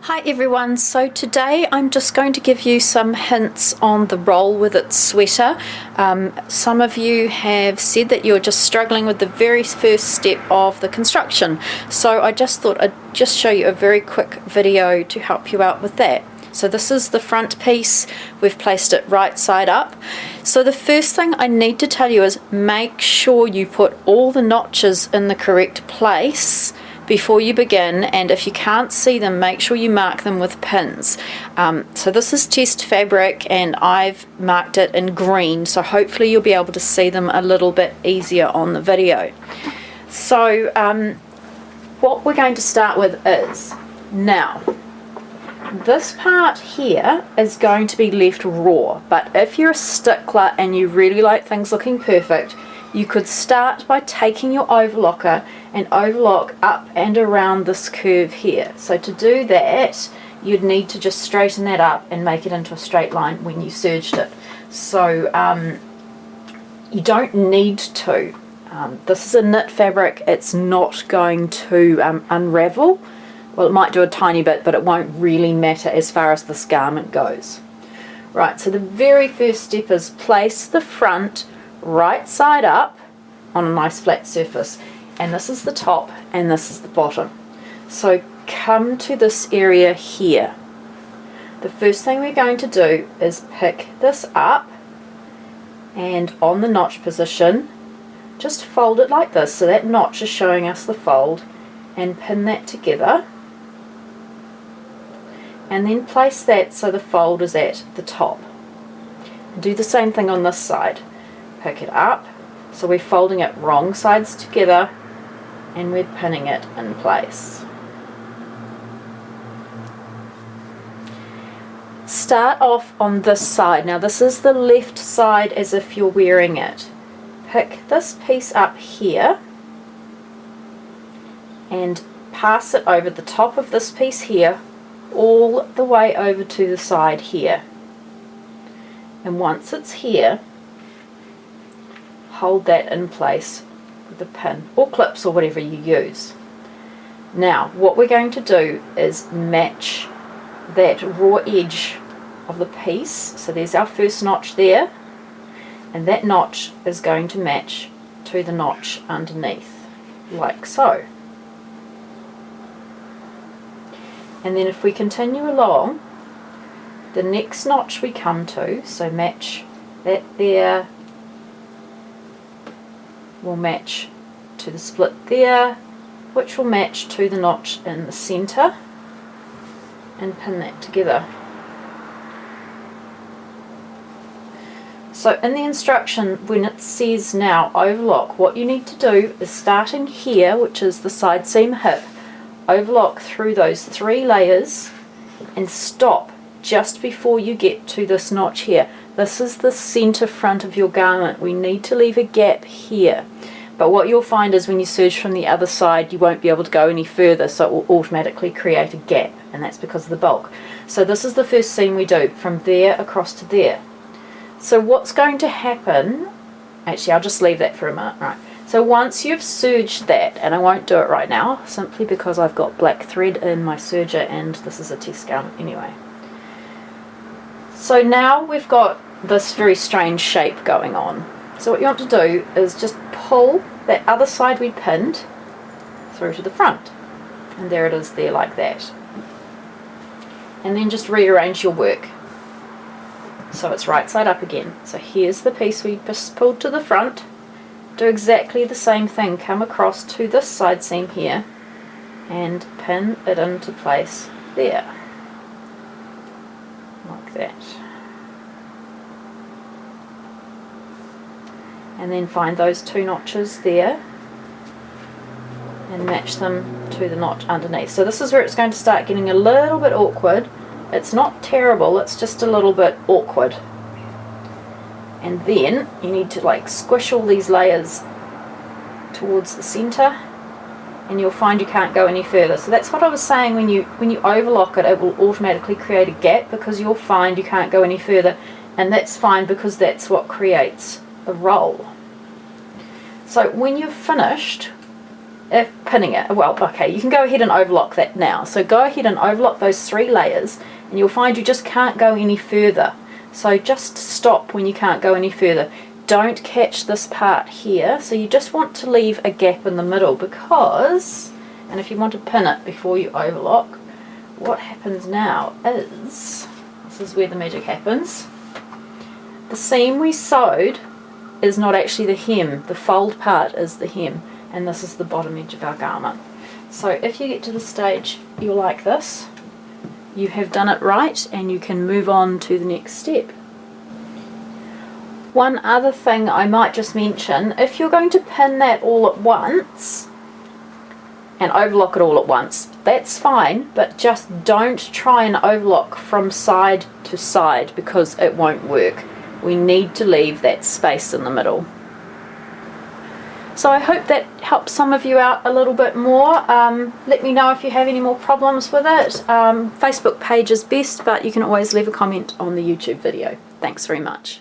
Hi everyone, so today I'm just going to give you some hints on the roll with its sweater. Some of you have said that you're just struggling with the very first step of the construction, so I just thought I'd just show you a very quick video to help you out with that. So this is the front piece, we've placed it right side up. So the first thing I need to tell you is make sure you put all the notches in the correct place before you begin, and if you can't see them, make sure you mark them with pins. So this is test fabric and I've marked it in green, so hopefully you'll be able to see them a little bit easier on the video. So what we're going to start with is, now this part here is going to be left raw, but if you're a stickler and you really like things looking perfect, you could start by taking your overlocker and overlock up and around this curve here. So to do that, you'd need to just straighten that up and make it into a straight line when you serged it. So you don't need to. This is a knit fabric, it's not going to unravel. Well, it might do a tiny bit, but it won't really matter as far as this garment goes. Right, so the very first step is place the front right side up on a nice flat surface, and this is the top and this is the bottom. So come to this area here. The first thing we're going to do is pick this up, and on the notch position just fold it like this, so that notch is showing us the fold, and pin that together, and then place that so the fold is at the top. Do the same thing on this side. Pick it up, so we're folding it wrong sides together and we're pinning it in place. Start off on this side. Now this is the left side as if you're wearing it. Pick this piece up here and pass it over the top of this piece here all the way over to the side here. And once it's here, hold that in place with a pin or clips or whatever you use. Now what we're going to do is match that raw edge of the piece. So there's our first notch there, and that notch is going to match to the notch underneath, like so. And then if we continue along, the next notch we come to, so match that there, will match to the split there, which will match to the notch in the center, and pin that together. So in the instruction, when it says now overlock, what you need to do is starting here, which is the side seam hip, overlock through those 3 layers and stop just before you get to this notch here. This is the center front of your garment. We need to leave a gap here. But what you'll find is when you serge from the other side, you won't be able to go any further, so it will automatically create a gap, and that's because of the bulk. So this is the first seam we do, from there across to there. So what's going to happen, actually I'll just leave that for a minute. Right. So once you've serged that, and I won't do it right now, simply because I've got black thread in my serger and this is a test garment anyway. So now we've got this very strange shape going on. So what you want to do is just pull that other side we pinned through to the front. And there it is there like that. And then just rearrange your work. So it's right side up again. So here's the piece we just pulled to the front. Do exactly the same thing. Come across to this side seam here and pin it into place there. Like that. And then find those 2 notches there and match them to the notch underneath. So this is where it's going to start getting a little bit awkward. It's not terrible, it's just a little bit awkward. And then you need to like squish all these layers towards the center, and you'll find you can't go any further. So that's what I was saying, when you overlock it, it will automatically create a gap because you'll find you can't go any further, and that's fine because that's what creates a roll. So when you've finished, pinning it, well, okay, you can go ahead and overlock that now. So go ahead and overlock those 3 layers, and you'll find you just can't go any further. So just stop when you can't go any further. Don't catch this part here, so you just want to leave a gap in the middle, because, and if you want to pin it before you overlock, what happens now is, this is where the magic happens, the seam we sewed is not actually the hem, the fold part is the hem, and this is the bottom edge of our garment. So if you get to the stage you're like this, you have done it right and you can move on to the next step. One other thing I might just mention, if you're going to pin that all at once and overlock it all at once, that's fine, but just don't try and overlock from side to side because it won't work. We need to leave that space in the middle. So I hope that helps some of you out a little bit more. Let me know if you have any more problems with it. Facebook page is best, but you can always leave a comment on the YouTube video. Thanks very much.